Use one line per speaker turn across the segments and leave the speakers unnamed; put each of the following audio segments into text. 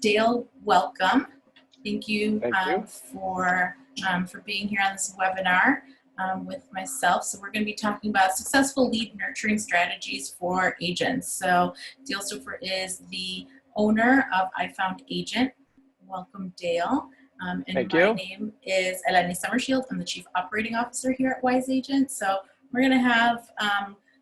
Dale, welcome. Thank you,
Thank you.
For being here on this webinar with myself. So we're going to be talking about successful lead nurturing strategies for agents. So Dale Stouffer is the owner of I Found Agent. Welcome, Dale. And
Thank
my
you.
name is Eleni Summershield. I'm the Chief Operating Officer here at Wise Agent. So we're going to have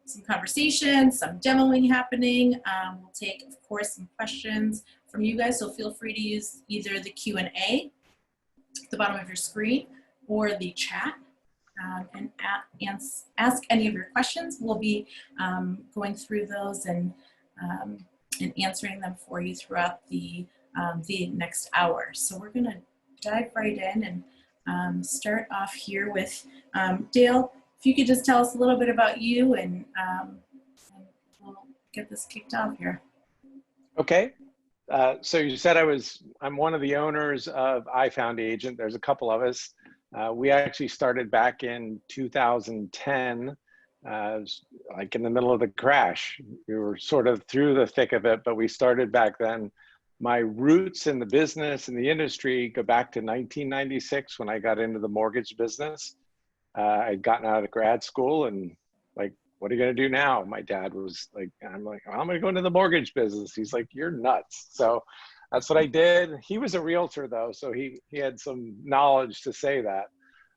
some conversations, some demoing happening. We'll take, of course, some questions from you guys. So feel free to use either the Q&A at the bottom of your screen or the chat and ask any of your questions. We'll be going through those and answering them for you throughout the next hour. So we're going to dive right in and start off here with Dale. If you could just tell us a little bit about you and we'll get this kicked off here.
Okay. So you said I'm one of the owners of I Found Agent. There's a couple of us. We actually started back in 2010, like in the middle of the crash. We were sort of through the thick of it, but we started back then. My roots in the business and the industry go back to 1996 when I got into the mortgage business. I'd gotten out of grad school and like, what are you going to do now? My dad was like, I'm like, I'm going to go into the mortgage business. He's like, you're nuts. So that's what I did. He was a realtor though, so he had some knowledge to say that.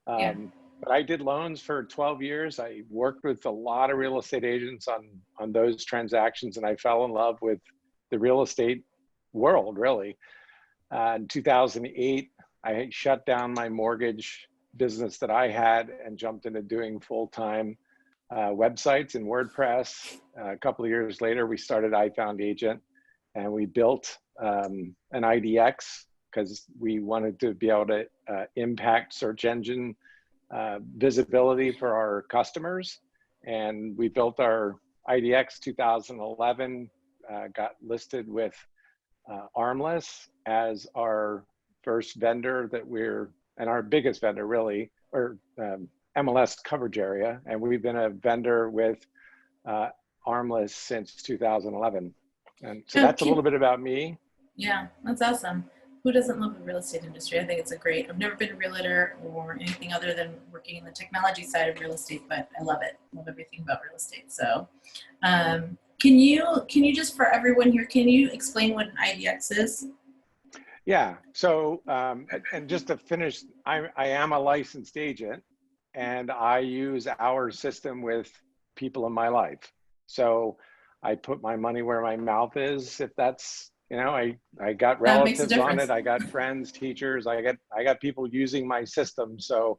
But I did loans for 12 years. I worked with a lot of real estate agents on those transactions, and I fell in love with the real estate world, really. In 2008, I shut down my mortgage business that I had and jumped into doing full-time websites and WordPress. A couple of years later, we started I Found Agent, and we built an IDX because we wanted to be able to impact search engine visibility for our customers. And we built our IDX 2011, got listed with Armless as our first vendor and our biggest vendor really, or MLS coverage area. And we've been a vendor with Armless since 2011. And so that's a little bit about me.
Yeah, that's awesome. Who doesn't love the real estate industry? I think it's I've never been a realtor or anything other than working in the technology side of real estate, but I love it. I love everything about real estate. So can you just, for everyone here, can you explain what an IDX is?
Yeah, so, and just to finish, I am a licensed agent and I use our system with people in my life. So I put my money where my mouth is, if that's, I got relatives on it. I got friends, teachers, I got people using my system. So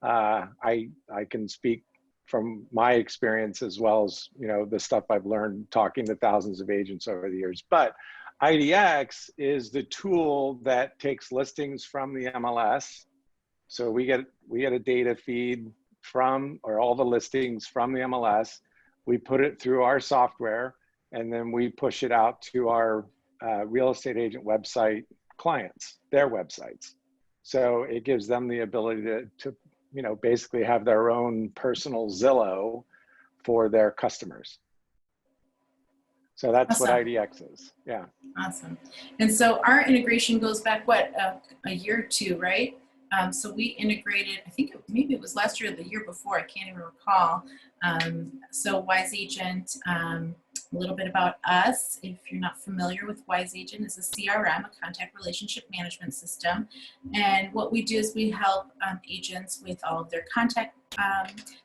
I can speak from my experience as well as, the stuff I've learned talking to thousands of agents over the years. But IDX is the tool that takes listings from the MLS. So we get a data feed or all the listings from the MLS. We put it through our software, and then we push it out to our real estate agent website clients, their websites. So it gives them the ability to basically have their own personal Zillow for their customers. So that's awesome. What IDX is. Yeah.
Awesome. And so our integration goes back, a year or two, right? So we integrated, I think maybe it was last year or the year before, I can't even recall. So Wise Agent, a little bit about us. If you're not familiar with Wise Agent, is a CRM, a contact relationship management system. And what we do is we help agents with all of their contact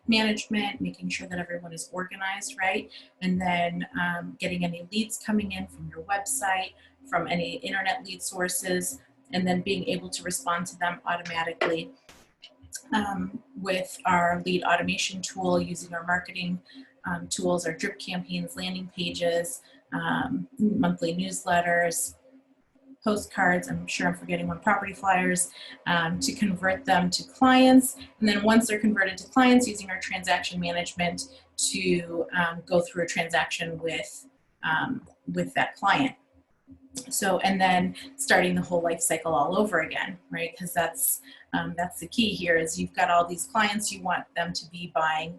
management, making sure that everyone is organized, right? And then getting any leads coming in from your website, from any internet lead sources, and then being able to respond to them automatically with our lead automation tool, using our marketing tools, our drip campaigns, landing pages, monthly newsletters, postcards, I'm sure I'm forgetting one, property flyers, to convert them to clients. And then once they're converted to clients, using our transaction management to go through a transaction with that client. So, and then starting the whole life cycle all over again, right? Because that's the key here is you've got all these clients, you want them to be buying,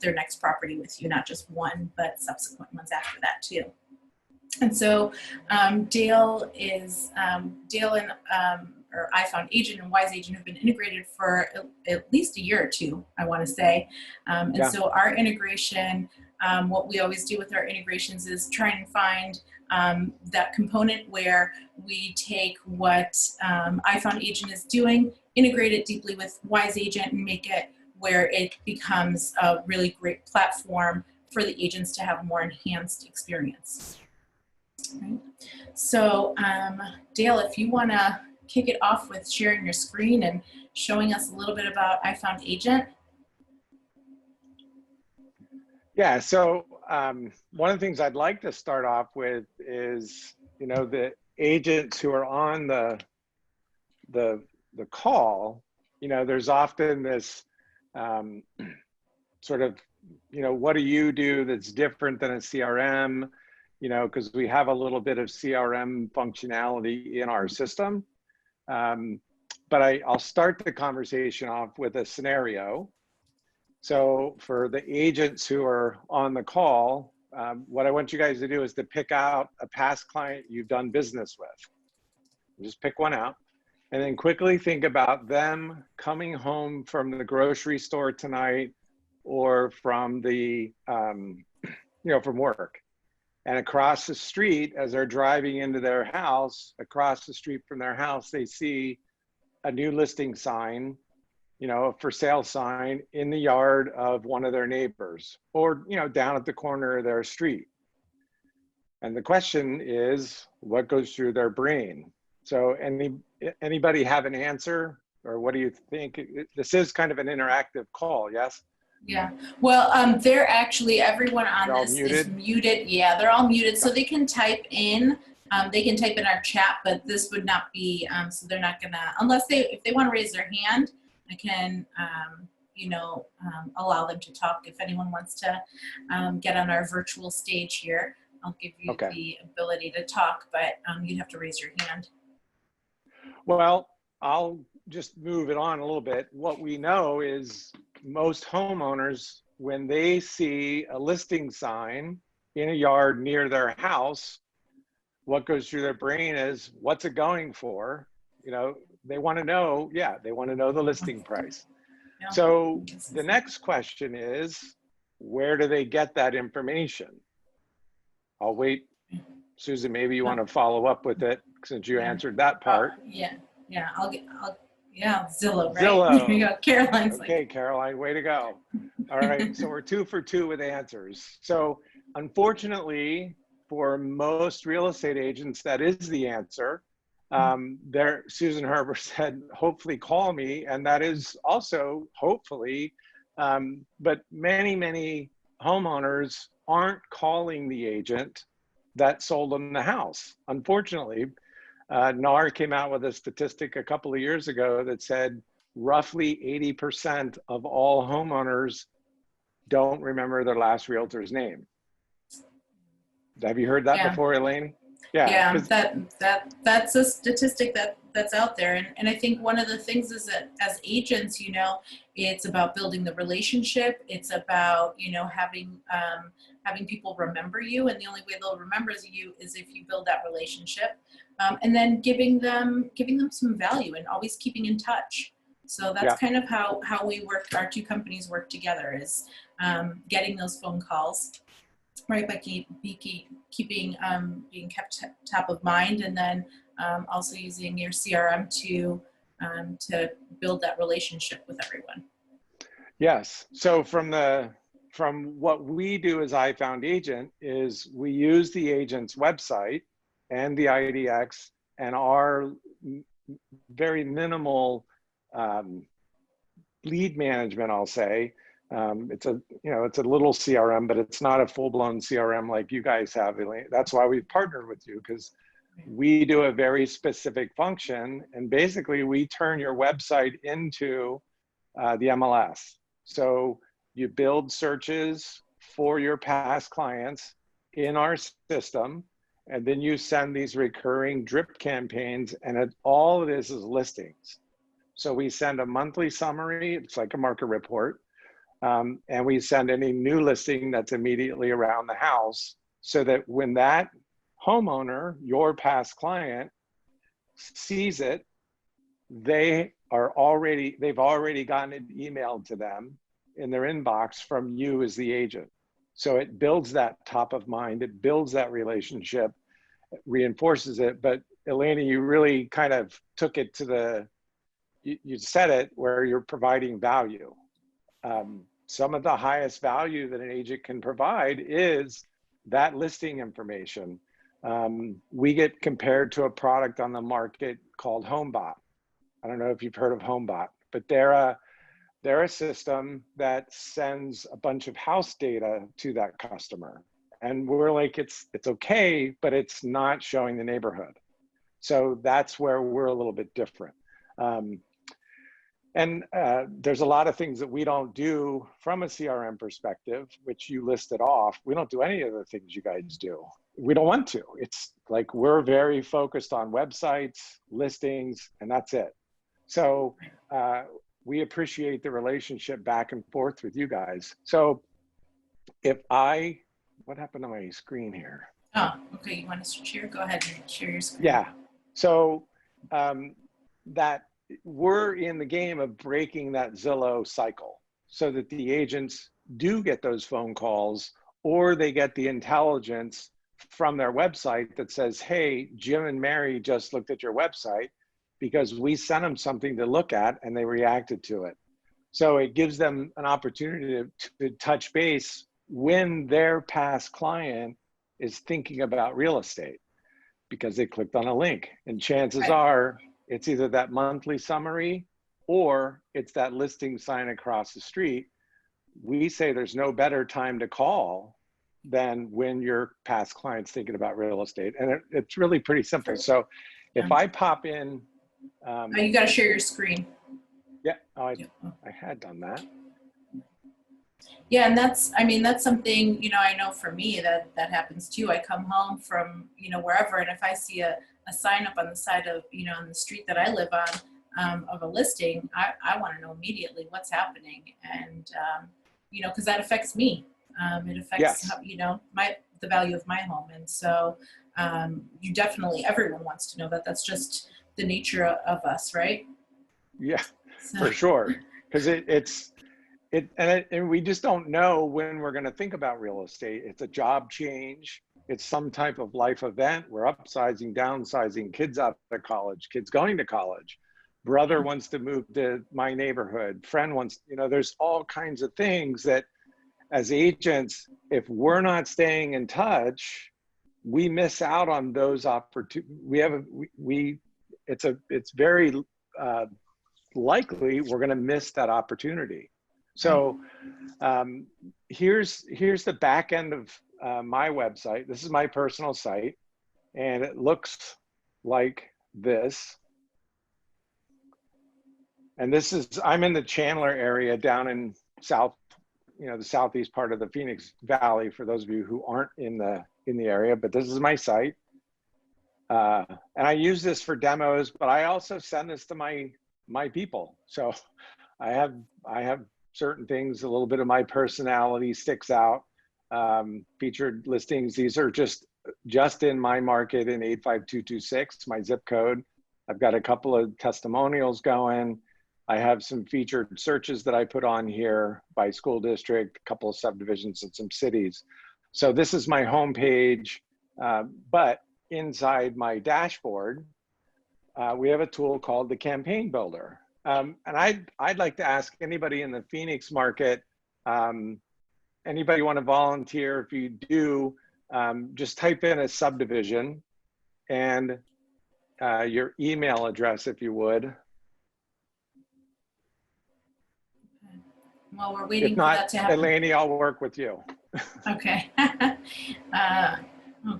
their next property with you, not just one, but subsequent ones after that too. And so Dale and or I Found Agent and Wise Agent have been integrated for at least a year or two, I want to say. And
Yeah.
so our integration, what we always do with our integrations is try and find that component where we take what I Found Agent is doing, integrate it deeply with Wise Agent, and make it where it becomes a really great platform for the agents to have a more enhanced experience. Right. So, Dale, if you want to kick it off with sharing your screen and showing us a little bit about I Found Agent.
Yeah, so one of the things I'd like to start off with is, the agents who are on the call, there's often this sort of, what do you do that's different than a CRM? Because we have a little bit of CRM functionality in our system. But I'll start the conversation off with a scenario. So for the agents who are on the call, what I want you guys to do is to pick out a past client you've done business with. Just pick one out. And then quickly think about them coming home from the grocery store tonight or from from work. And across the street, as they're driving into their house, across the street from their house, they see a new listing sign, a for sale sign in the yard of one of their neighbors, or, down at the corner of their street. And the question is, what goes through their brain? So anybody have an answer, or what do you think? This is kind of an interactive call, yes?
Yeah, well, they're actually, everyone on
They're all
this
muted?
is muted. Yeah, they're all muted, so they can type in. They can type in our chat, but this would not be, so they're not gonna, if they want to raise their hand, I can, allow them to talk. If anyone wants to get on our virtual stage here, I'll give you the ability to talk, but you'd have to raise your hand.
Well, I'll just move it on a little bit. What we know is most homeowners, when they see a listing sign in a yard near their house, what goes through their brain is, what's it going for? They want to know, they want to know the listing price. Yeah. So the next question is, where do they get that information? I'll wait. Susan, maybe you want to follow up with it since you answered that part.
Zillow, right?
Zillow.
There you go. Caroline's
okay, Caroline, way to go. All right, so we're 2 for 2 with answers. So unfortunately, for most real estate agents, that is the answer. Susan Herbert said, hopefully call me, and that is also hopefully, but many homeowners aren't calling the agent that sold them the house. Unfortunately, NAR came out with a statistic a couple of years ago that said roughly 80% of all homeowners don't remember their last realtor's name. Have you heard that before, Elaine?
Yeah, that's a statistic that's out there. And I think one of the things is that as agents, it's about building the relationship. It's about, having people remember you. And the only way they'll remember you is if you build that relationship. And then giving them some value and always keeping in touch. So that's kind of how we work, our two companies work together, is getting those phone calls, right, by keeping being kept top of mind, and then also using your CRM to build that relationship with everyone.
Yes. So from what we do as I Found Agent is we use the agent's website and the IDX and our very minimal lead management, I'll say. It's a little CRM, but it's not a full-blown CRM like you guys have, Elaine. That's why we've partnered with you, because we do a very specific function, and basically we turn your website into the MLS. So you build searches for your past clients in our system, and then you send these recurring drip campaigns, and all it is listings. So we send a monthly summary, it's like a market report, and we send any new listing that's immediately around the house, so that when that homeowner, your past client, sees it, they've already gotten it emailed to them in their inbox from you as the agent. So it builds that top of mind, it builds that relationship, it reinforces it. But Elena, you really kind of took it to you said it where you're providing value. Some of the highest value that an agent can provide is that listing information. We get compared to a product on the market called HomeBot. I don't know if you've heard of HomeBot, but they're a system that sends a bunch of house data to that customer. And we're like, it's okay, but it's not showing the neighborhood. So that's where we're a little bit different. There's a lot of things that we don't do from a CRM perspective, which you listed off. We don't do any of the things you guys do. We don't want to. It's like we're very focused on websites, listings, and that's it. So we appreciate the relationship back and forth with you guys. So what happened to my screen here?
Oh, okay. You want to share? Go ahead and share your screen.
Yeah. So that we're in the game of breaking that Zillow cycle so that the agents do get those phone calls, or they get the intelligence from their website that says, hey, Jim and Mary just looked at your website because we sent them something to look at and they reacted to it. So it gives them an opportunity to touch base when their past client is thinking about real estate because they clicked on a link. And chances are it's either that monthly summary or it's that listing sign across the street. We say there's no better time to call than when your past client's thinking about real estate. And it's really pretty simple. So if I pop in,
you got to share your screen.
Yeah, I had done that.
Yeah, and that's something, I know for me that happens too. I come home from, wherever, and if I see a sign up on the side of, on the street that I live on, of a listing, I want to know immediately what's happening. And, because that affects me. It affects, the value of my home. And so everyone wants to know that. That's just the nature of us, right?
Yeah, so. For sure. Because and we just don't know when we're going to think about real estate. It's a job change. It's some type of life event. We're upsizing, downsizing, kids out of college, kids going to college. Brother wants to move to my neighborhood. Friend wants, there's all kinds of things that as agents, if we're not staying in touch, we miss out on those opportunities. It's very likely we're going to miss that opportunity. So here's the back end of my website. This is my personal site, and it looks like this. And I'm in the Chandler area down in the southeast part of the Phoenix Valley, for those of you who aren't in the area, but this is my site. And I use this for demos, but I also send this to my people. So I have certain things, a little bit of my personality sticks out. Featured listings. These are just in my market in 85226, my zip code. I've got a couple of testimonials going. I have some featured searches that I put on here by school district, a couple of subdivisions and some cities. So this is my homepage, but inside my dashboard, we have a tool called the Campaign Builder. And I'd like to ask anybody in the Phoenix market, anybody want to volunteer? If you do, just type in a subdivision and your email address, if you would.
Well, we're waiting
if not,
for that to happen.
Eleni, I'll work with you.
Okay. Oh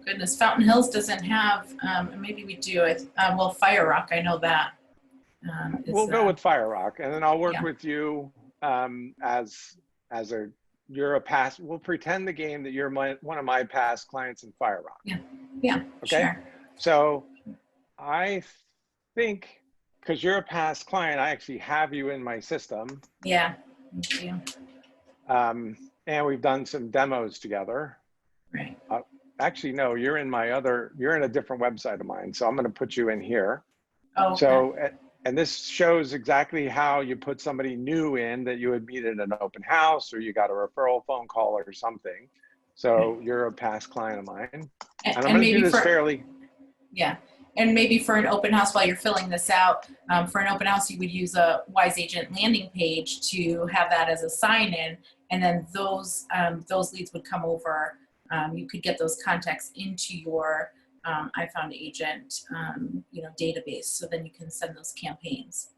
goodness, Fountain Hills doesn't have, maybe we do. Well, Fire Rock, I know that.
We'll go with Fire Rock, and then I'll work with you we'll pretend the game that you're one of my past clients in Fire Rock.
Yeah,
okay.
Sure.
So I think, because you're a past client, I actually have you in my system.
Yeah, thank you.
And we've done some demos together.
Right.
actually, no, you're in you're in a different website of mine. So I'm going to put you in here.
Oh, okay.
So, and this shows exactly how you put somebody new in that you would meet at an open house or you got a referral phone call or something. So you're a past client of mine. And I'm going to do this fairly.
Yeah. And maybe for an open house, while you're filling this out, for an open house, you would use a Wise Agent landing page to have that as a sign-in, and then those leads would come over. You could get those contacts into your I Found Agent, database, so then you can send those campaigns.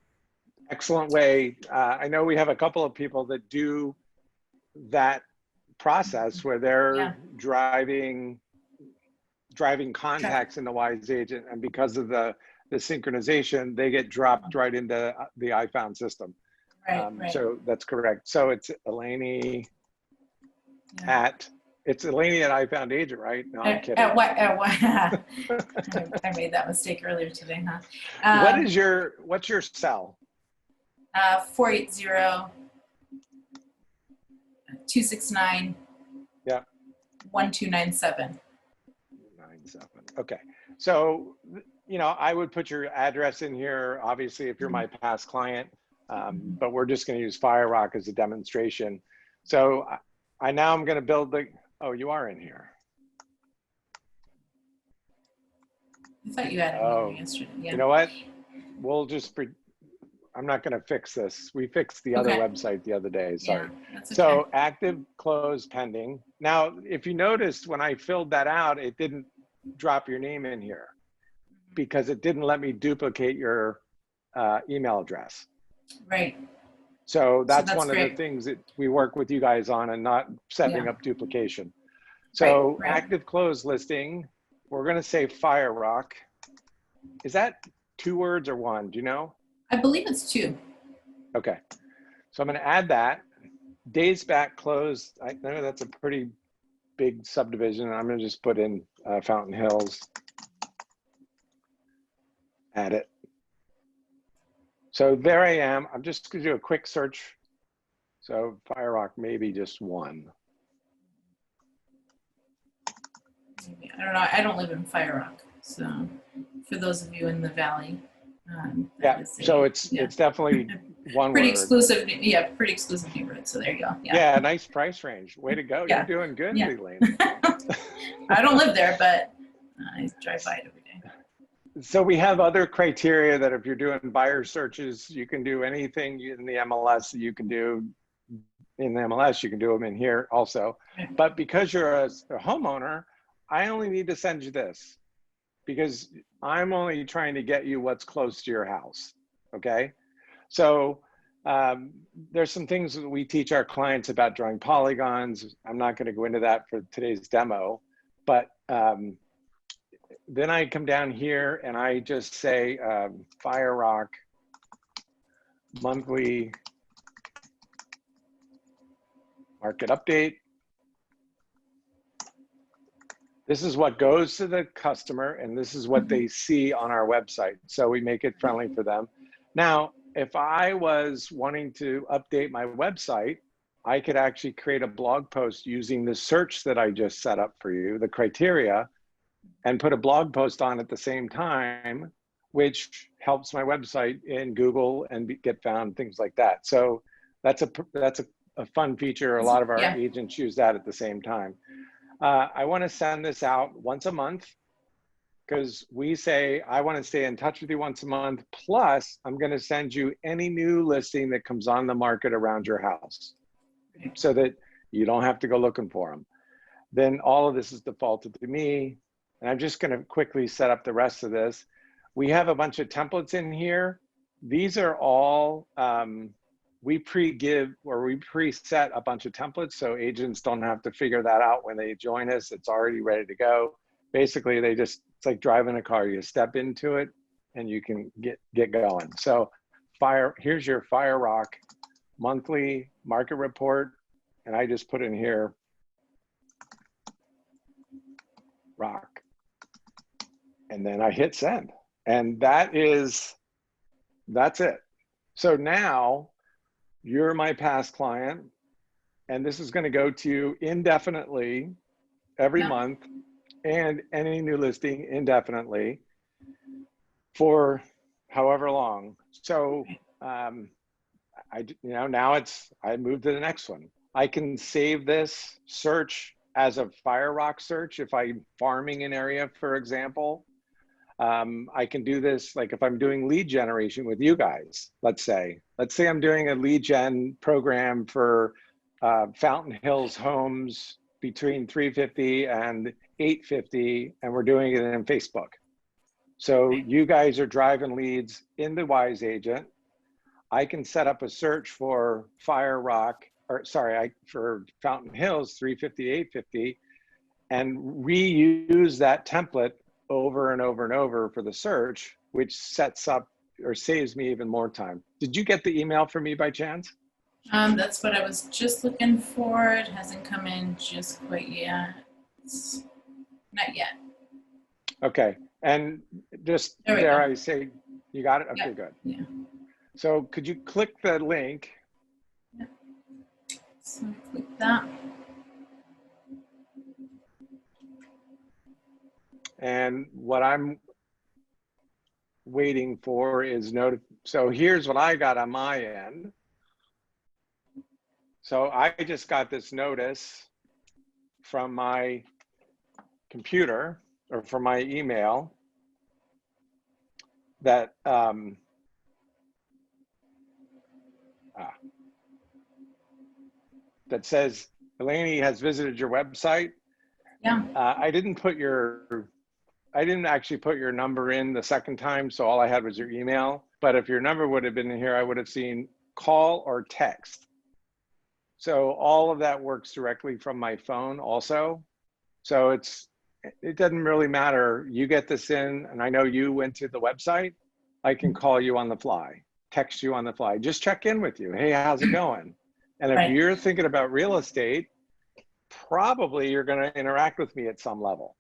Excellent way. I know we have a couple of people that do that process where they're driving contacts in the Wise Agent, and because of the synchronization, they get dropped right into the iFound system.
Right.
So that's correct. So it's Eleni at iFound Agent, right? No, I'm kidding.
At what? I made that mistake earlier today, huh?
What's your cell?
480-269.
Yeah.
1297.
Okay. So, I would put your address in here, obviously, if you're my past client, but we're just going to use FireRock as a demonstration. So I'm going to build oh, you are in here.
I thought you added me yesterday. Yeah.
You know what? I'm not going to fix this. We fixed the other website the other day. Sorry.
Yeah, that's okay.
So active, close, pending. Now, if you noticed when I filled that out, it didn't drop your name in here because it didn't let me duplicate your email address.
Right.
So that's one of the things that we work with you guys on, and not setting up duplication. So active close listing, we're going to say FireRock. Is that 2 words or 1? Do you know?
I believe it's 2.
Okay. So I'm going to add that. Days back closed. I know that's a pretty big subdivision. I'm going to just put in Fountain Hills. Add it. So there I am. I'm just going to do a quick search. So FireRock, maybe just 1.
I don't know. I don't live in FireRock. So for those of you in the Valley.
So it's definitely 1
pretty
word.
Exclusive. Yeah, pretty exclusive neighborhood. So there you go.
Yeah, nice price range. Way to go. You're doing good, Elaine.
I don't live there, but I drive by it every day.
So we have other criteria that if you're doing buyer searches, you can do anything in the MLS that you can do in the MLS, you can do them in here also. But because you're a homeowner, I only need to send you this because I'm only trying to get you what's close to your house, okay? So there's some things that we teach our clients about drawing polygons. I'm not gonna go into that for today's demo, but then I come down here and I just say FireRock monthly market update. This is what goes to the customer, and this is what they see on our website. So we make it friendly for them. Now, if I was wanting to update my website, I could actually create a blog post using the search that I just set up for you, the criteria, and put a blog post on at the same time, which helps my website in Google and get found, things like that. So that's a fun feature. A lot of our agents use that at the same time. I want to send this out once a month because we say, I want to stay in touch with you once a month. Plus, I'm going to send you any new listing that comes on the market around your house so that you don't have to go looking for them. Then all of this is defaulted to me. And I'm just going to quickly set up the rest of this. We have a bunch of templates in here. These are all, we preset a bunch of templates so agents don't have to figure that out when they join us. It's already ready to go. Basically, it's like driving a car. You step into it and you can get going. So here's your FireRock monthly market report. And I just put in here, rock. And then I hit send. And that's it. So now, you're my past client, and this is going to go to you indefinitely every month. and any new listing indefinitely for however long. So now I moved to the next one. I can save this search as a Fire Rock search if I'm farming an area, for example. I can do this like if I'm doing lead generation with you guys, let's say I'm doing a lead gen program for Fountain Hills homes between 350 and 850, and we're doing it in Facebook. So you guys are driving leads in the Wise Agent. I can set up a search for Fire Rock, or sorry, for Fountain Hills 350, 850, and reuse that template over and over and over for the search, which sets up or saves me even more time. Did you get the email from me by chance?
That's what I was just looking for. It hasn't come in just quite yet. Not yet.
Okay, and just dare I say, you got it? Okay, good.
Yeah.
So could you click the link?
Yeah. So click that.
And what I'm waiting for is so here's what I got on my end. So I just got this notice from my computer or from my email that that says Eleni has visited your website.
Yeah.
I didn't actually put your number in the second time, so all I had was your email. But if your number would have been in here, I would have seen call or text. So all of that works directly from my phone also. So it doesn't really matter. You get this in, and I know you went to the website. I can call you on the fly, text you on the fly, just check in with you. Hey, how's it going? And if you're thinking about real estate, probably you're going to interact with me at some level.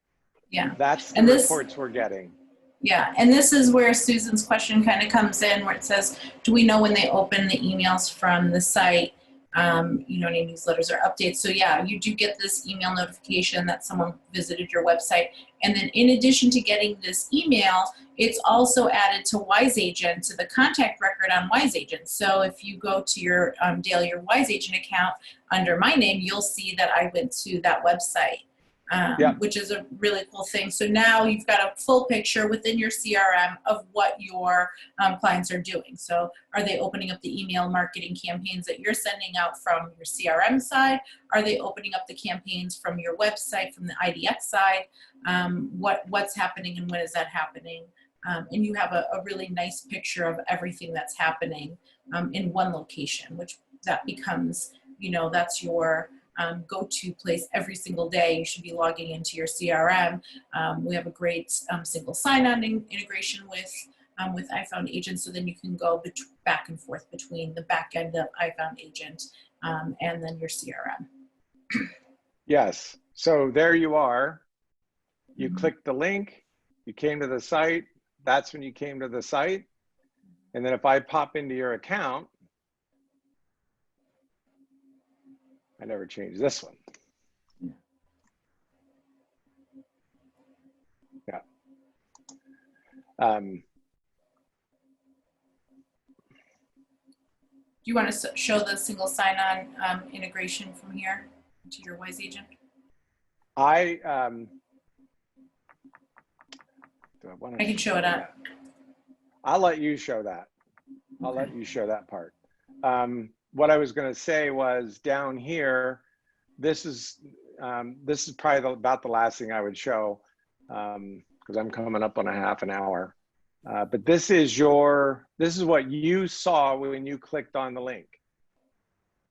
Yeah.
That's the reports we're getting.
Yeah, and this is where Susan's question kind of comes in, where it says, do we know when they open the emails from the site, any newsletters or updates? So yeah, you do get this email notification that someone visited your website. And then in addition to getting this email, it's also added to Wise Agent, to the contact record on Wise Agent. So if you go to your daily or Wise Agent account under my name, you'll see that I went to that website. Which is a really cool thing. So now you've got a full picture within your CRM of what your clients are doing. So are they opening up the email marketing campaigns that you're sending out from your CRM side? Are they opening up the campaigns from your website, from the IDX side? What's happening and when is that happening? And you have a really nice picture of everything that's happening in one location, which that becomes, that's your go-to place every single day. You should be logging into your CRM. We have a great single sign-on integration with iFound Agent, so then you can go back and forth between the back end of iFound Agent and then your CRM.
Yes, so there you are. You clicked the link, you came to the site. That's when you came to the site. And then if I pop into your account, I never changed this one. Yeah.
Do you want to show the single sign-on integration from here to your Wise Agent?
I
can show it up.
I'll let you show that. I'll let you show that part. What I was going to say was down here, this is probably about the last thing I would show because I'm coming up on a half an hour. But this is what you saw when you clicked on the link.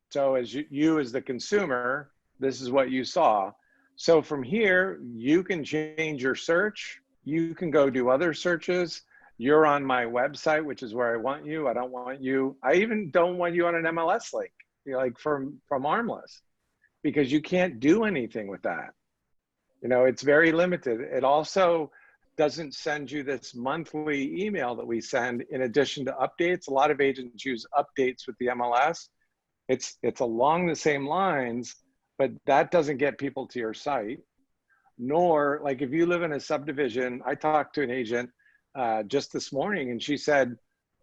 So as you as the consumer, this is what you saw. So from here, you can change your search. You can go do other searches. You're on my website, which is where I want you. I don't want you. I even don't want you on an MLS link, like from Armless, because you can't do anything with that. It's very limited. It also doesn't send you this monthly email that we send in addition to updates. A lot of agents use updates with the MLS. It's along the same lines, but that doesn't get people to your site. nor like if you live in a subdivision. I talked to an agent just this morning, and she said,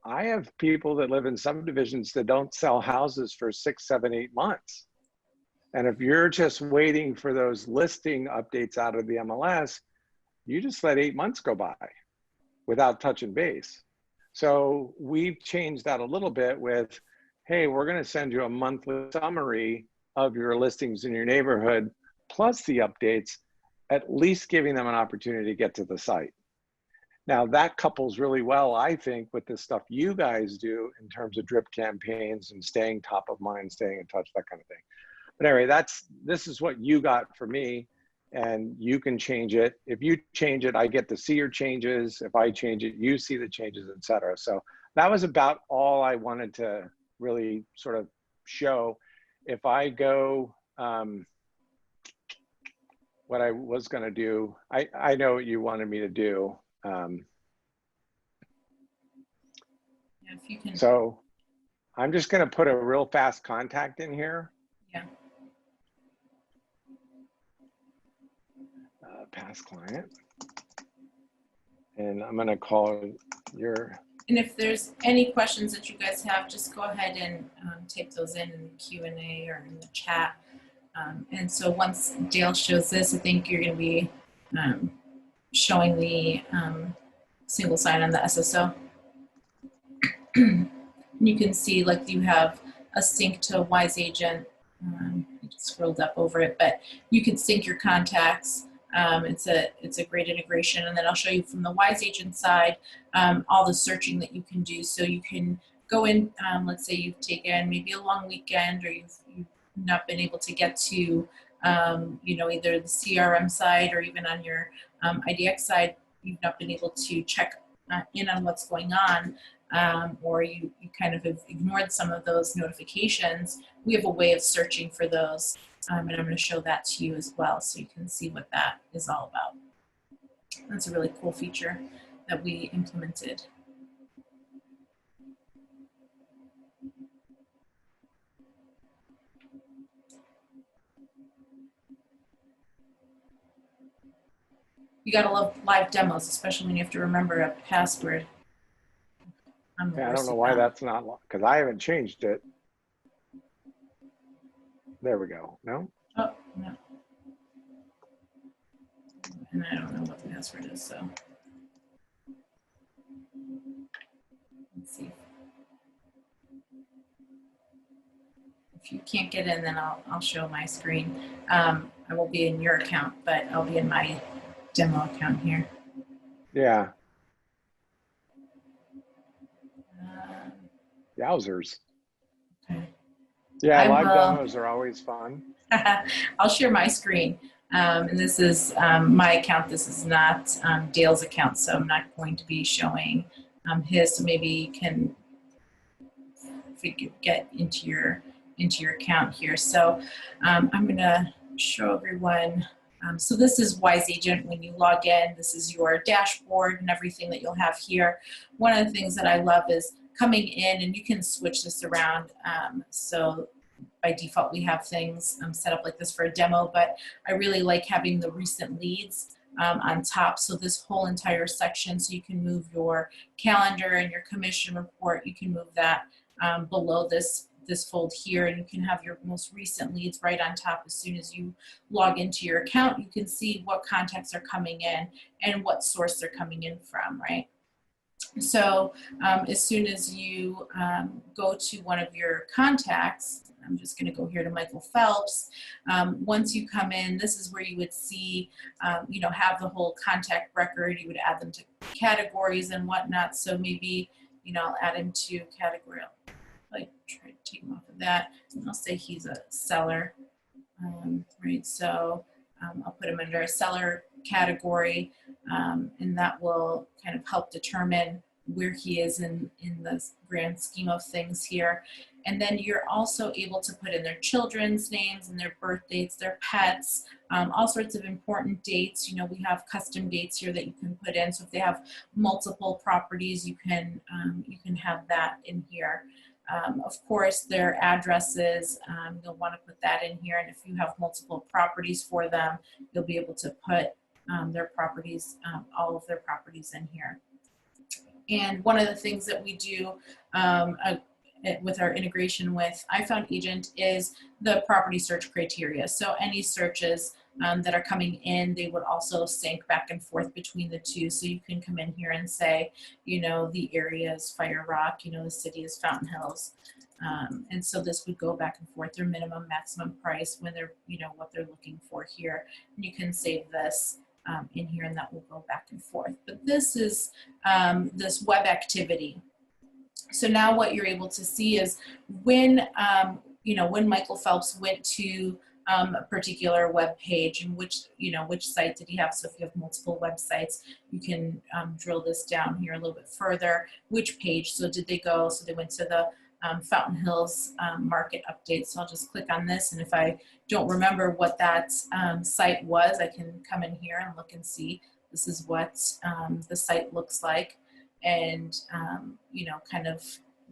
I have people that live in subdivisions that don't sell houses for 6, 7, 8 months. And if you're just waiting for those listing updates out of the MLS, you just let 8 months go by without touching base. So we've changed that a little bit with, hey, we're going to send you a monthly summary of your listings in your neighborhood, plus the updates, at least giving them an opportunity to get to the site. Now that couples really well, I think, with the stuff you guys do in terms of drip campaigns and staying top of mind, staying in touch, that kind of thing. But anyway, this is what you got for me, and you can change it. If you change it, I get to see your changes. If I change it, you see the changes, et cetera. So that was about all I wanted to really sort of show. If I go, what I was going to do, I know what you wanted me to do.
Yeah, if you can.
So I'm just going to put a real fast contact in here.
Yeah.
Past client. And I'm going to call your.
And if there's any questions that you guys have, just go ahead and type those in the Q&A or in the chat. And so once Dale shows this, I think you're going to be showing the single sign on the SSO. You can see like you have a sync to Wise Agent. I just scrolled up over it, but you can sync your contacts. It's a great integration. And then I'll show you from the Wise Agent side all the searching that you can do. So you can go in, let's say you've taken maybe a long weekend, or you've not been able to get to you know, either the CRM side or even on your IDX side, you've not been able to check in on what's going on, or you kind of have ignored some of those notifications. We have a way of searching for those, and I'm going to show that to you as well so you can see what that is all about. That's a really cool feature that we implemented. You gotta love live demos, especially when you have to remember a password.
Yeah, I don't know why that's not, because I haven't changed it. There we go. No?
Oh, no. And I don't know what the password is, so. Let's see. If you can't get in, then I'll show my screen. I won't be in your account, but I'll be in my demo account here.
Yeah. Yowzers.
Okay.
Yeah, live demos are always fun.
I'll share my screen. And this is my account. This is not Dale's account, so I'm not going to be showing his. So maybe you can get into your account here. So I'm going to show everyone. So this is Wise Agent. When you log in, this is your dashboard and everything that you'll have here. One of the things that I love is coming in, and you can switch this around. So by default, we have things set up like this for a demo, but I really like having the recent leads on top. So this whole entire section, so you can move your calendar and your commission report, you can move that below this fold here, and you can have your most recent leads right on top. As soon as you log into your account, you can see what contacts are coming in and what source they're coming in from, right? So as soon as you go to one of your contacts, I'm just going to go here to Michael Phelps. Once you come in, this is where you would see, you know, have the whole contact record. You would add them to categories and whatnot. So maybe, you know, I'll add him to category. Like try to take him off of that, and I'll say he's a seller, right? So I'll put him under a seller category, and that will kind of help determine where he is in the grand scheme of things here. And then you're also able to put in their children's names and their birth dates, their pets, all sorts of important dates. You know, we have custom dates here that you can put in. So if they have multiple properties, you can have that in here. Of course, their addresses, you'll want to put that in here. And if you have multiple properties for them, you'll be able to put their properties, all of their properties in here. And one of the things that we do with our integration with iFound Agent is the property search criteria. So any searches that are coming in, they would also sync back and forth between the two. So you can come in here and say, you know, the area is Fire Rock, you know, the city is Fountain Hills. And so this would go back and forth, their minimum, maximum price, when they're, you know, what they're looking for here. And you can save this in here, and that will go back and forth. But this is this web activity. So now what you're able to see is when, you know, when Michael Phelps went to a particular web page, and which, you know, which site did he have. So if you have multiple websites, you can drill this down here a little bit further. Which page? So did they go? So they went to the Fountain Hills market update. So I'll just click on this, and if I don't remember what that site was, I can come in here and look and see. This is what the site looks like, and you know, kind of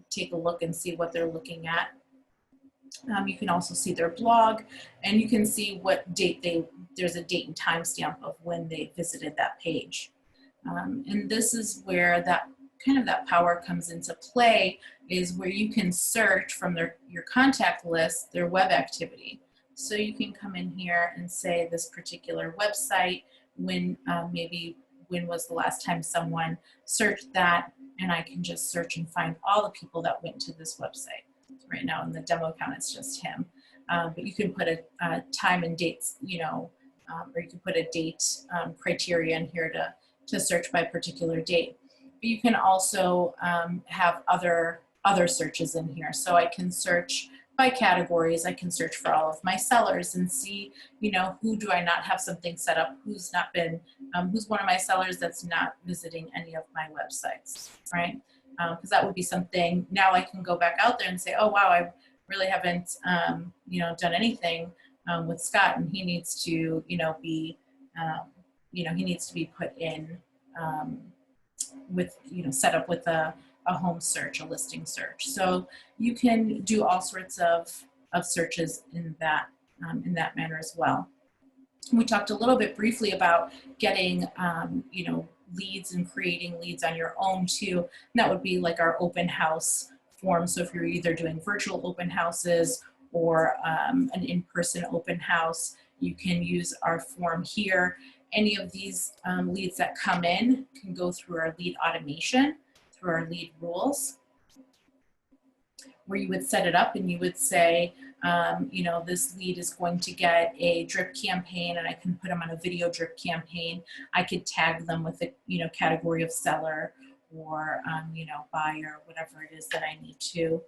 take a look and see what they're looking at. You can also see their blog, and you can see what date there's a date and time stamp of when they visited that page. And this is where that kind of that power comes into play, is where you can search from your contact list their web activity. So you can come in here and say this particular website, when maybe when was the last time someone searched that, and I can just search and find all the people that went to this website. So right now in the demo account, it's just him. But you can put a time and dates, you know, or you can put a date criteria in here to search by a particular date. But you can also have other searches in here. So I can search by categories. I can search for all of my sellers and see, you know, who do I not have something set up, who's not been, who's one of my sellers that's not visiting any of my websites, right? Because that would be something, now I can go back out there and say, oh wow, I really haven't, you know, done anything with Scott, and he needs to, you know, be, you know, he needs to be put in with, you know, set up with a home search, a listing search. So you can do all sorts of searches in that manner as well. We talked a little bit briefly about getting, you know, leads and creating leads on your own too. And that would be like our open house form. So if you're either doing virtual open houses or an in-person open house, you can use our form here. Any of these leads that come in can go through our lead automation, through our lead rules, where you would set it up and you would say, you know, this lead is going to get a drip campaign, and I can put them on a video drip campaign. I could tag them with a, you know, category of seller or, you know, buyer, whatever it is that I need to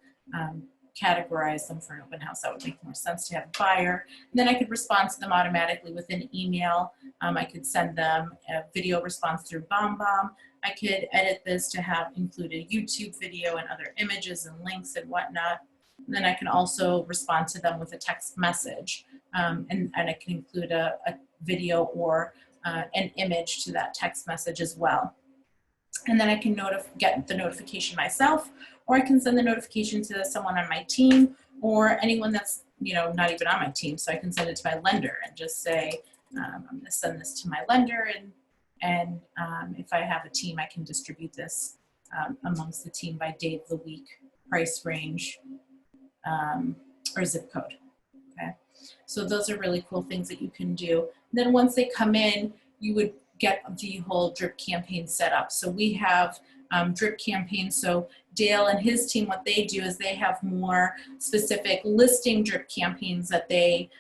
categorize them for an open house. That would make more sense to have a buyer. And then I could respond to them automatically with an email. I could send them a video response through BombBomb. I could edit this to have include a YouTube video and other images and links and whatnot. And then I can also respond to them with a text message. And I can include a video or an image to that text message as well. And then I can get the notification myself, or I can send the notification to someone on my team or anyone that's, you know, not even on my team. So I can send it to my lender and just say, I'm going to send this to my lender, and if I have a team, I can distribute this amongst the team by day of the week, price range, or zip code. Okay, so those are really cool things that you can do. And then once they come in, you would get the whole drip campaign set up. So we have drip campaigns. So Dale and his team, what they do is they have more specific listing drip campaigns that they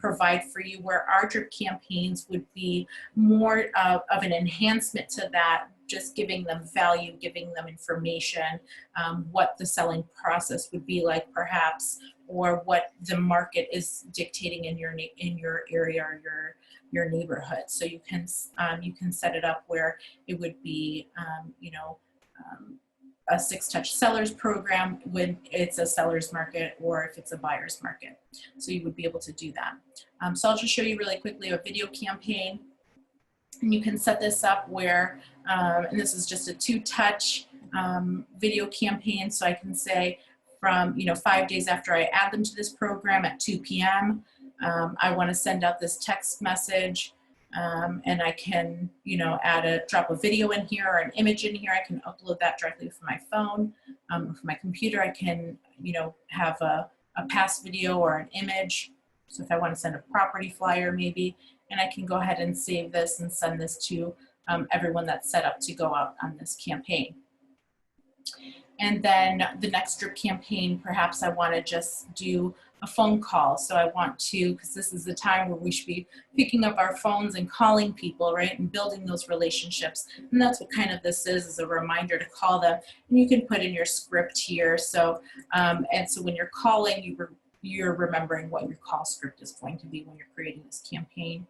provide for you, where our drip campaigns would be more of an enhancement to that, just giving them value, giving them information, what the selling process would be like perhaps, or what the market is dictating in your area or your neighborhood. So you can set it up where it would be, you know, a 6-touch sellers program when it's a seller's market, or if it's a buyer's market. So you would be able to do that. So I'll just show you really quickly a video campaign. And you can set this up where, and this is just a 2-touch video campaign. So I can say, from, 5 days after I add them to this program at 2 p.m. I want to send out this text message, and I can, drop a video in here or an image in here. I can upload that directly from my phone. From my computer, I can, have a past video or an image. So if I want to send a property flyer maybe, and I can go ahead and save this and send this to everyone that's set up to go out on this campaign. And then the next drip campaign, perhaps I want to just do a phone call. So I want to, because this is the time where we should be picking up our phones and calling people, right, and building those relationships. And that's what kind of this is a reminder to call them. And you can put in your script here. So, and so when you're calling, you're remembering what your call script is going to be when you're creating this campaign.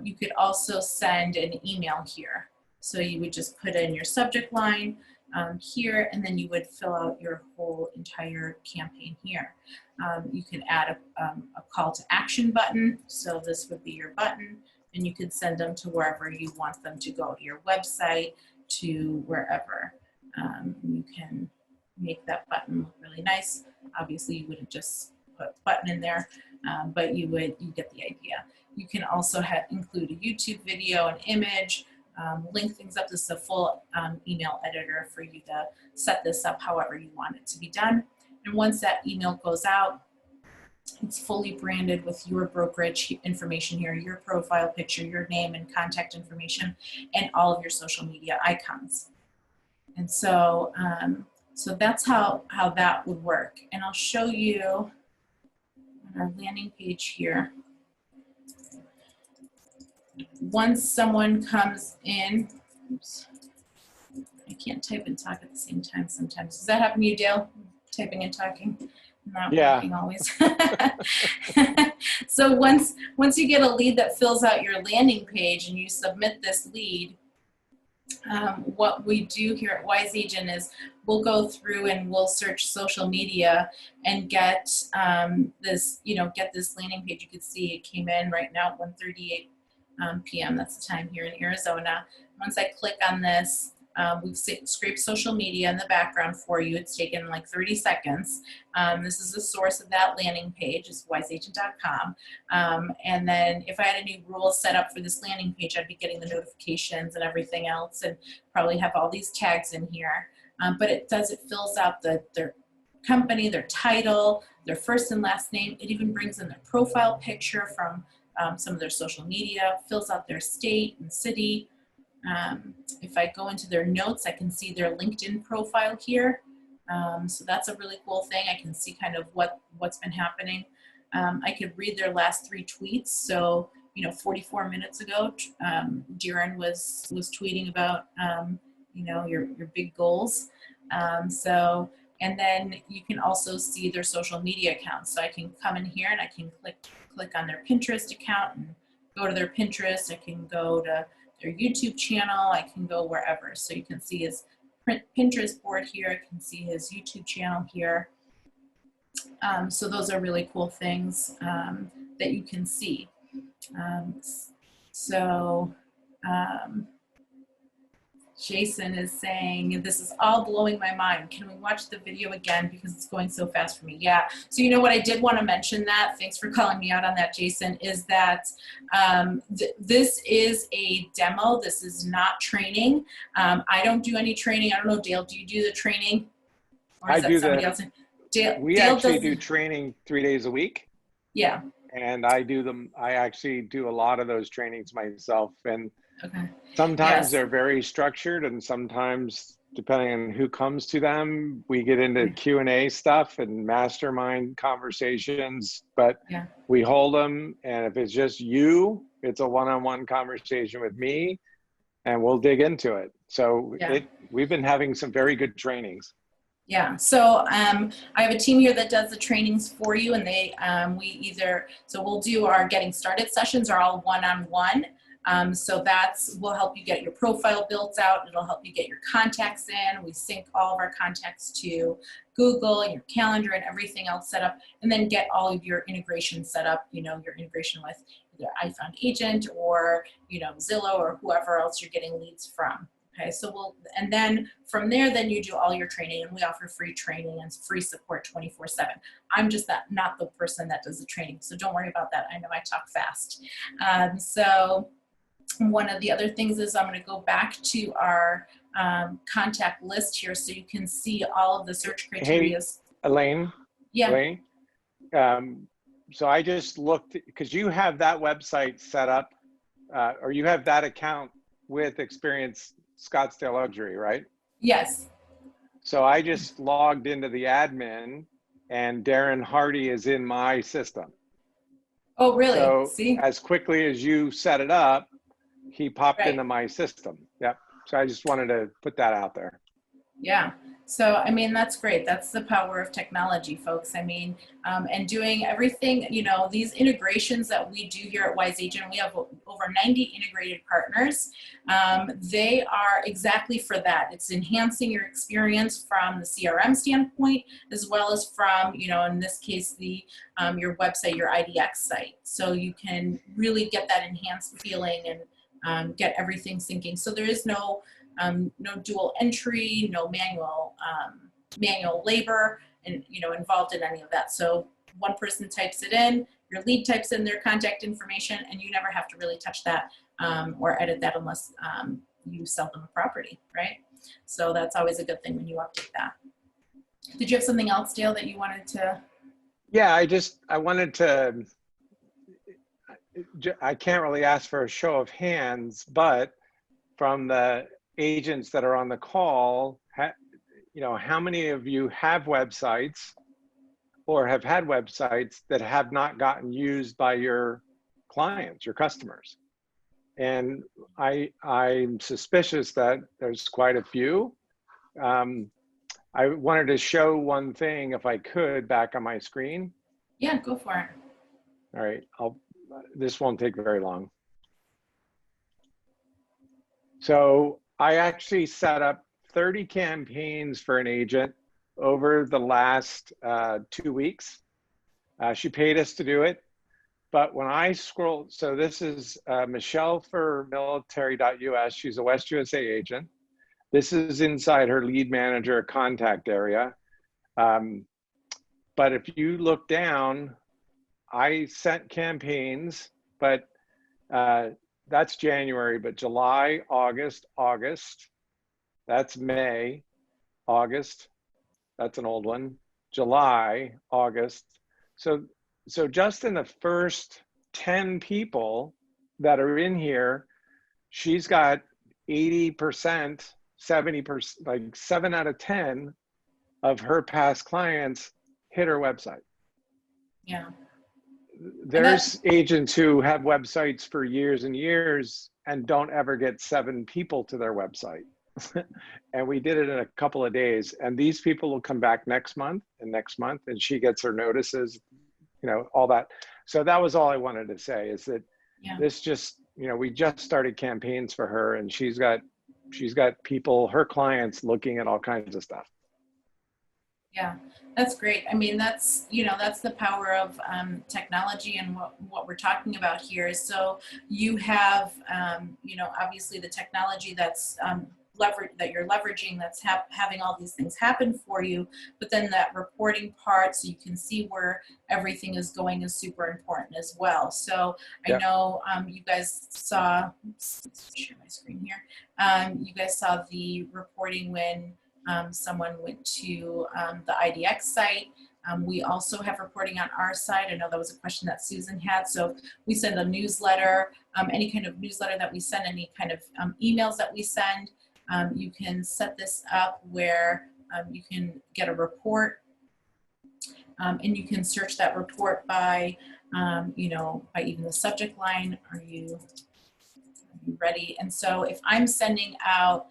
You could also send an email here. So you would just put in your subject line here, and then you would fill out your whole entire campaign here. You can add a call to action button. So this would be your button, and you could send them to wherever you want them to go, to your website, to wherever. You can make that button look really nice. Obviously, you wouldn't just put button in there, but you get the idea. You can also include a YouTube video, an image, link things up. This is a full email editor for you to set this up however you want it to be done. And once that email goes out, it's fully branded with your brokerage information here, your profile picture, your name and contact information, and all of your social media icons. And so, so that's how that would work. And I'll show you on our landing page here. Once someone comes in, oops, I can't type and talk at the same time sometimes. Does that happen to you, Dale? Typing and talking? Not working always. So once you get a lead that fills out your landing page and you submit this lead, what we do here at Wise Agent is we'll go through and we'll search social media and get this, get this landing page. You can see it came in right now at 1:38 p.m. That's the time here in Arizona. Once I click on this, we've scraped social media in the background for you. It's taken like 30 seconds. This is the source of that landing page. It's wiseagent.com. And then if I had a new rule set up for this landing page, I'd be getting the notifications and everything else, and probably have all these tags in here. But it fills out their company, their title, their first and last name. It even brings in their profile picture from some of their social media, fills out their state and city. If I go into their notes, I can see their LinkedIn profile here. So that's a really cool thing. I can see kind of what's been happening. I could read their last 3 tweets. So, 44 minutes ago, Darren was tweeting about, your big goals. And then you can also see their social media accounts. So I can come in here and I can click on their Pinterest account and go to their Pinterest. I can go to their YouTube channel. I can go wherever. So you can see his Pinterest board here. I can see his YouTube channel here. So those are really cool things that you can see. Jason is saying, this is all blowing my mind. Can we watch the video again because it's going so fast for me? Yeah. So what I did want to mention that, thanks for calling me out on that, Jason, is that this is a demo. This is not training. I don't do any training. I don't know, Dale, do you do the training? Or is that somebody else?
We actually do training 3 days a week.
Yeah.
And I actually do a lot of those trainings myself. And
okay.
Sometimes they're very structured, and sometimes, depending on who comes to them, we get into Q&A stuff and mastermind conversations, but we hold them. And if it's just you, it's a one-on-one conversation with me, and we'll dig into it. So we've been having some very good trainings. Yeah.
So I have a team here that does the trainings for you, and we'll do our getting started sessions are all one-on-one. So will help you get your profile built out. It'll help you get your contacts in. We sync all of our contacts to Google and your calendar and everything else set up, and then get all of your integration set up, your integration with either iFound Agent or, Zillow or whoever else you're getting leads from. Okay, so and then from there, then you do all your training, and we offer free training and free support 24/7. I'm just not the person that does the training, so don't worry about that. I know I talk fast. So one of the other things is I'm going to go back to our contact list here so you can see all of the search criteria.
Hey, Elaine.
Yeah.
Elaine. So I just looked, because you have that website set up, or you have that account with Experience Scottsdale Luxury, right?
Yes.
So I just logged into the admin, and Darren Hardy is in my system.
Oh, really?
So
See?
as quickly as you set it up, he popped
Right.
into my system. Yep. So I just wanted to put that out there.
Yeah. So, I mean, that's great. That's the power of technology, folks. I mean, and doing everything, you know, these integrations that we do here at Wise Agent, we have over 90 integrated partners. They are exactly for that. It's enhancing your experience from the CRM standpoint, as well as from, you know, in this case, the your website, your IDX site. So you can really get that enhanced feeling and get everything syncing. So there is no dual entry, no manual labor, and you know involved in any of that. So one person types it in, your lead types in their contact information, and you never have to really touch that or edit that unless you sell them a property, right? So that's always a good thing when you update that. Did you have something else, Dale, that you wanted to?
Yeah, I wanted to. I can't really ask for a show of hands, but from the agents that are on the call, you know, how many of you have websites or have had websites that have not gotten used by your clients, your customers? And I'm suspicious that there's quite a few. I wanted to show one thing, if I could, back on my screen.
Yeah, go for it.
All right, this won't take very long. So I actually set up 30 campaigns for an agent over the last 2 weeks. She paid us to do it. But when I scroll, so this is Michelle for military.us. She's a West USA agent. This is inside her lead manager contact area. But if you look down, I sent campaigns, but that's January, but July, August, that's May, August, that's an old one, July, August. So just in the first 10 people that are in here, she's got 80%, 70%, like 7 out of 10 of her past clients hit her website.
Yeah.
There's agents who have websites for years and years and don't ever get 7 people to their website. And we did it in a couple of days. And these people will come back next month, and she gets her notices, you know, all that. So that was all I wanted to say, is that this just, you know, we just started campaigns for her, and she's got people, her clients, looking at all kinds of stuff.
Yeah, that's great. I mean, that's, you know, that's the power of technology, and what we're talking about here. So you have, you know, obviously the technology that's that you're leveraging, that's having all these things happen for you, but then that reporting part, so you can see where everything is going, is super important as well. So I know you guys saw, let's share my screen here. You guys saw the reporting when someone went to the IDX site. We also have reporting on our side. I know that was a question that Susan had. So we send a newsletter, any kind of newsletter that we send, any kind of emails that we send. You can set this up where you can get a report, and you can search that report by, you know, by even the subject line. Are you ready? And so if I'm sending out,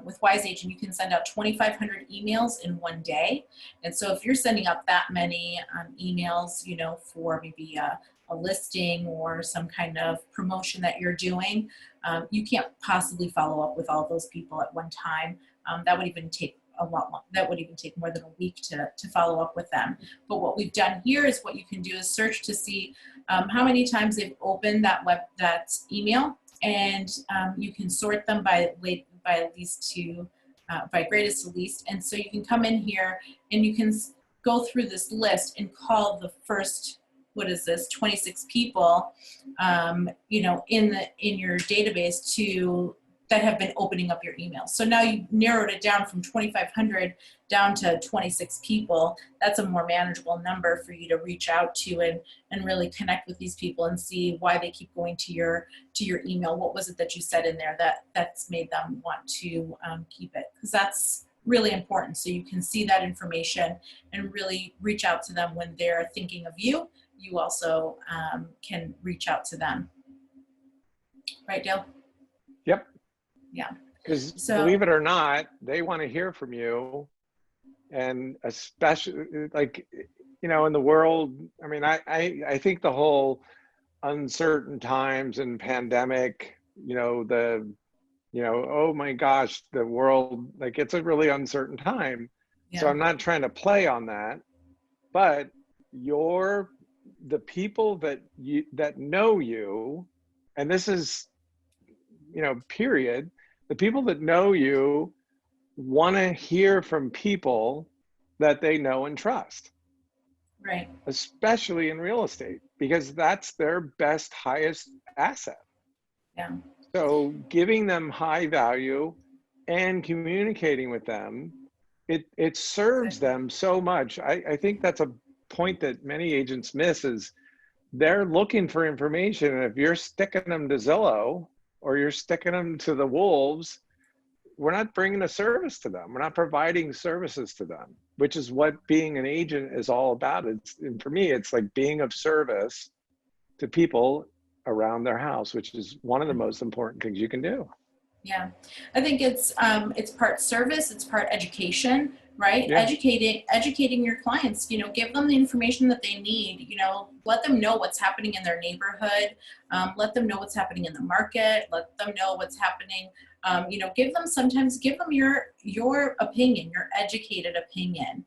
with Wise Agent, you can send out 2,500 emails in one day. And so if you're sending out that many emails, you know, for maybe a listing or some kind of promotion that you're doing, you can't possibly follow up with all those people at one time. That would even take a lot more, that would even take more than a week to follow up with them. But what we've done here is, what you can do is search to see how many times they've opened that email, and you can sort them by by least to, by greatest to least. And so you can come in here and you can go through this list and call the first, what is this, 26 people, you know, in your database that have been opening up your email. So now you narrowed it down from 2,500 down to 26 people. That's a more manageable number for you to reach out to and really connect with these people and see why they keep going to your email. What was it that you said in there that's made them want to keep it? Because that's really important. So you can see that information and really reach out to them when they're thinking of you. You also can reach out to them. Right, Dale?
Yep.
Yeah.
Because
So,
believe it or not, they want to hear from you. And especially, like, you know, in the world, I mean, I think the whole uncertain times and pandemic, you know, oh my gosh, the world, like, it's a really uncertain time.
yeah.
So I'm not trying to play on that, but the people that know you, and this is, you know, period, the people that know you want to hear from people that they know and trust.
Right.
Especially in real estate, because that's their best, highest asset.
Yeah.
So giving them high value and communicating with them, it serves them so much. I think that's a point that many agents miss, is they're looking for information. And if you're sticking them to Zillow or you're sticking them to the wolves, we're not bringing a service to them. We're not providing services to them, which is what being an agent is all about. And for me, it's like being of service to people around their house, which is one of the most important things you can do.
Yeah, I think it's part service, it's part education, right?
Yeah.
Educating your clients, you know, give them the information that they need, you know, let them know what's happening in their neighborhood, let them know what's happening in the market, let them know what's happening, you know, give them your opinion, your educated opinion,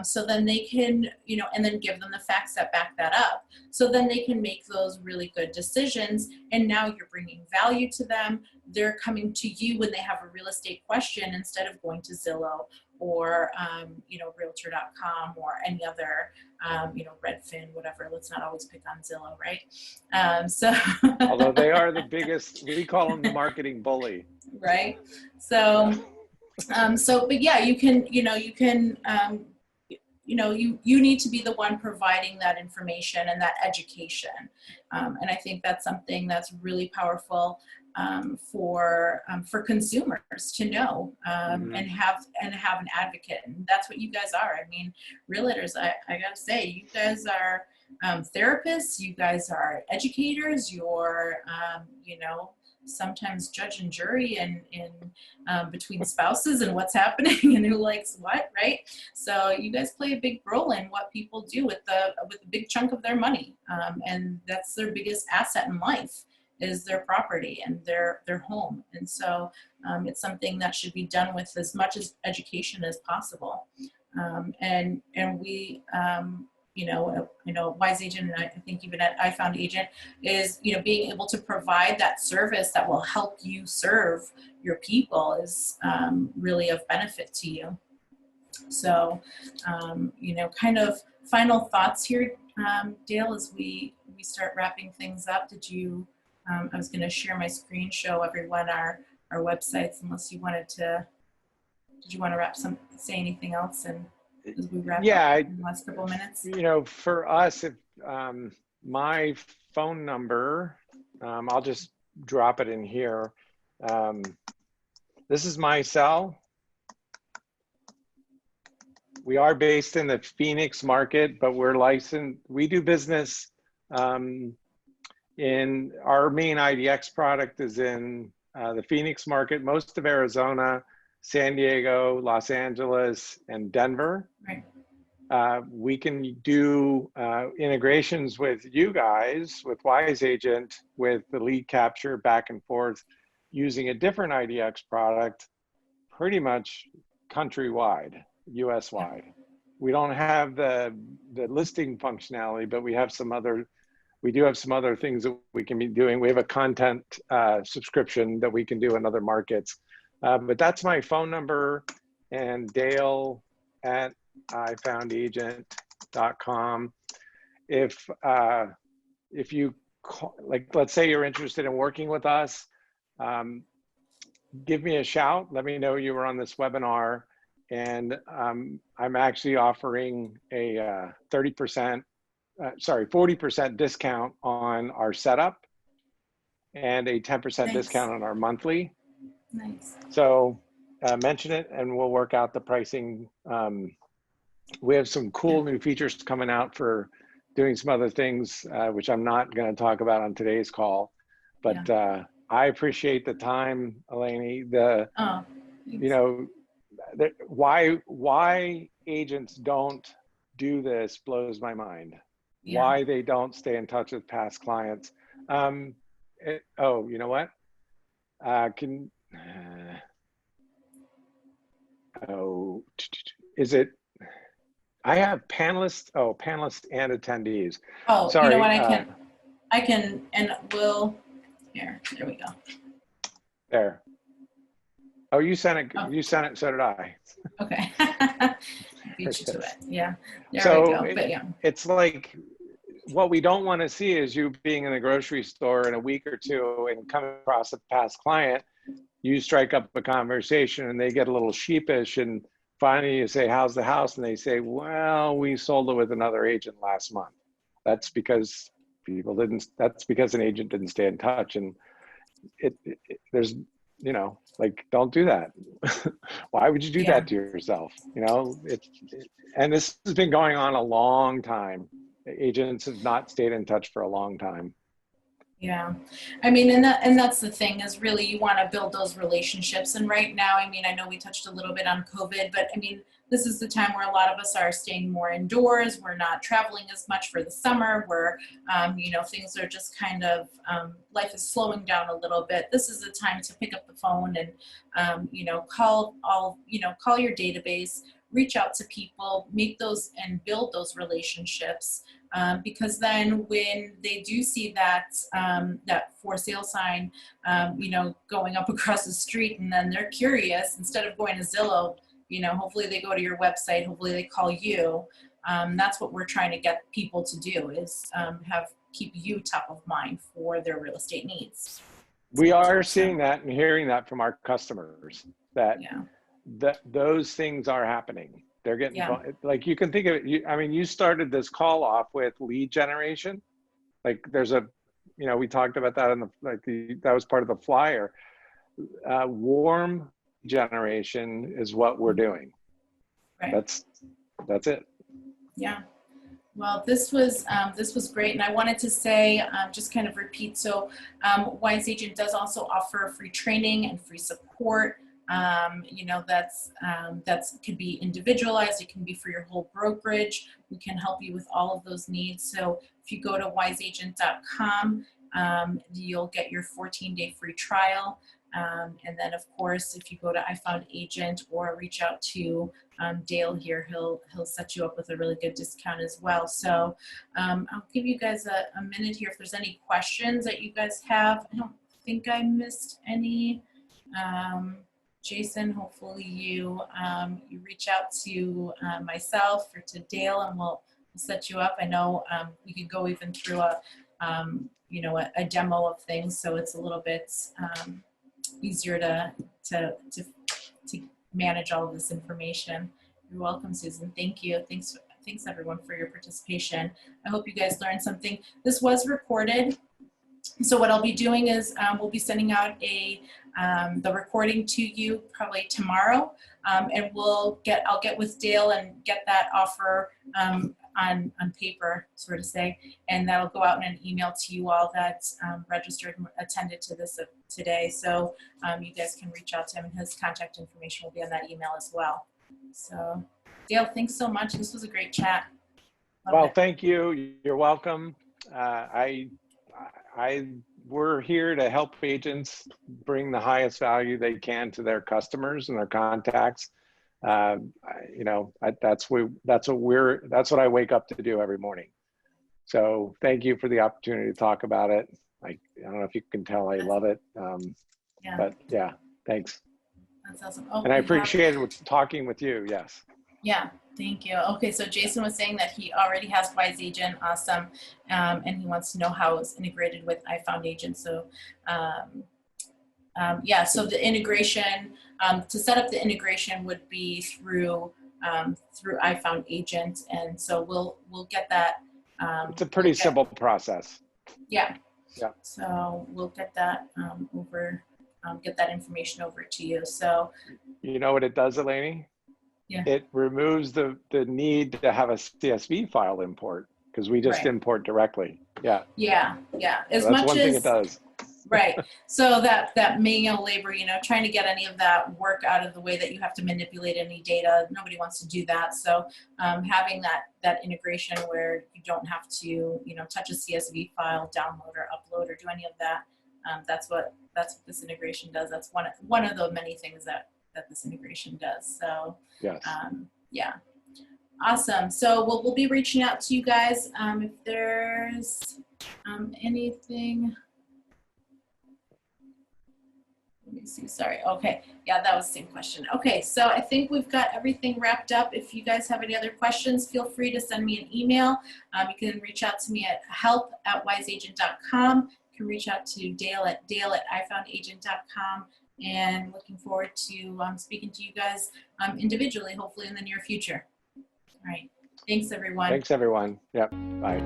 so then they can, you know, and then give them the facts that back that up, so then they can make those really good decisions. And now you're bringing value to them. They're coming to you when they have a real estate question instead of going to Zillow or, you know, realtor.com or any other, you know, Redfin, whatever. Let's not always pick on Zillow, right? So,
although they are the biggest, we call them the marketing bully.
Right. So, but yeah, you need to be the one providing that information and that education. And I think that's something that's really powerful for consumers to know, and have an advocate. And that's what you guys are. I mean, realtors, I gotta say, you guys are therapists, you guys are educators, you're, you know, sometimes judge and jury in between spouses and what's happening and who likes what, right? So you guys play a big role in what people do with a big chunk of their money, and that's their biggest asset in life, is their property and their home. And so it's something that should be done with as much as education as possible. And we, you know, Wise Agent, and I think even at I Found Agent, is, you know, being able to provide that service that will help you serve your people is really of benefit to you. So, you know, kind of final thoughts here, Dale, as we start wrapping things up. Did you? I was going to share my screen, show everyone our websites, unless you wanted to. Did you want to say anything else? And as we wrap up in the last couple of minutes.
You know, for us, if my phone number, I'll just drop it in here. This is my cell. We are based in the Phoenix market, but we're licensed. We do business in our main IDX product is in the Phoenix market, most of Arizona, San Diego, Los Angeles, and Denver.
Right.
We can do integrations with you guys, with Wise Agent, with the lead capture back and forth, using a different IDX product, pretty much countrywide, US wide. We don't have the listing functionality, but we do have some other things that we can be doing. We have a content subscription that we can do in other markets. But that's my phone number, and Dale at ifoundagent.com. If you call, like, let's say you're interested in working with us, give me a shout. Let me know you were on this webinar, and I'm actually offering a 40% discount on our setup and a 10% discount on our monthly.
Nice.
So mention it and we'll work out the pricing. We have some cool new features coming out for doing some other things, which I'm not going to talk about on today's call, but I appreciate the time, Eleni. You know, why agents don't do this blows my mind. Why they don't stay in touch with past clients. Oh, you know what? Is it? I have panelists. Oh, panelists and attendees.
Oh,
sorry.
You know what? I can, and we'll. Here, there we go.
There. Oh, you sent it. Oh. You sent it. So did I.
Okay. Beat you to it. Yeah. There
so
we go. But
it's like, what we don't want to see is you being in the grocery store in a week or two and coming across a past client. You strike up a conversation and they get a little sheepish, and finally you say, "How's the house?" And they say, "Well, we sold it with another agent last month." That's because that's because an agent didn't stay in touch. And there's, you know, like, don't do that. Why would you do that to yourself? You know, and this has been going on a long time. Agents have not stayed in touch for a long time.
Yeah, I mean, and that's the thing, is really you want to build those relationships. And right now, I mean, I know we touched a little bit on COVID, but I mean, this is the time where a lot of us are staying more indoors. We're not traveling as much for the summer. We're, you know, things are just kind of, life is slowing down a little bit. This is the time to pick up the phone and, you know, call your database, reach out to people, make those and build those relationships. Because then when they do see that that for sale sign, you know, going up across the street, and then they're curious, instead of going to Zillow, you know, hopefully they go to your website, hopefully they call you. That's what we're trying to get people to do, is keep you top of mind for their real estate needs.
We are seeing that and hearing that from our customers, that those things are happening. They're getting, like, you can think of it, I mean, you started this call off with lead generation. Like, there's a, you know, we talked about that in that was part of the flyer. Warm generation is what we're doing.
Right.
That's it.
Yeah. Well, this was great, and I wanted to say, just kind of repeat. So, Wise Agent does also offer free training and free support. You know, that's could be individualized. It can be for your whole brokerage. We can help you with all of those needs. So if you go to wiseagent.com, you'll get your 14-day free trial. And then, of course, if you go to I Found Agent or reach out to Dale here, he'll set you up with a really good discount as well. So I'll give you guys a minute here if there's any questions that you guys have. I don't think I missed any. Jason, hopefully you reach out to myself or to Dale, and we'll set you up. I know we could go even through a you know, a demo of things, so it's a little bit easier to manage all of this information. You're welcome, Susan. Thank you. Thanks everyone for your participation. I hope you guys learned something. This was recorded. So what I'll be doing is we'll be sending out the recording to you probably tomorrow, and I'll get with Dale and get that offer on paper, so to say, and that'll go out in an email to you all that registered and attended to this today. So you guys can reach out to him, and his contact information will be on that email as well. So Dale, thanks so much. This was a great chat.
Well, thank you. You're welcome. We're here to help agents bring the highest value they can to their customers and their contacts. You know, that's what I wake up to do every morning. So thank you for the opportunity to talk about it. I don't know if you can tell I love it. But yeah, thanks.
That's awesome. Oh,
And I
we have,
appreciated talking with you. Yes.
yeah, thank you. Okay, so Jason was saying that he already has Wise Agent, awesome, and he wants to know how it's integrated with iFound So, yeah, so the integration, to set up the integration would be through through iFound and so we'll get that.
It's a pretty simple process.
Yeah.
Yeah.
So we'll get that get that information over to you. So.
You know what it does, Eleni?
Yeah.
It removes the need to have a CSV file import because we just
Right.
import directly. Yeah.
Yeah. Yeah. As
So that's
much
one
as
thing it does.
right. So that manual labor, you know, trying to get any of that work out of the way that you have to manipulate any data, nobody wants to do that. So having that integration where you don't have to, you know, touch a CSV file, download or upload or do any of that, that's what this integration does. That's one of the many things that this integration does. So
Yes.
yeah. Awesome. So we'll be reaching out to you guys if there's anything. Let me see, sorry. Okay, yeah, that was the same question. Okay, so I think we've got everything wrapped up. If you guys have any other questions, feel free to send me an email. You can reach out to me at help@wiseagent.com. You can reach out to Dale at ifoundagent.com. And looking forward to speaking to you guys individually, hopefully in the near future. All right, thanks everyone.
Thanks everyone. Yep, bye.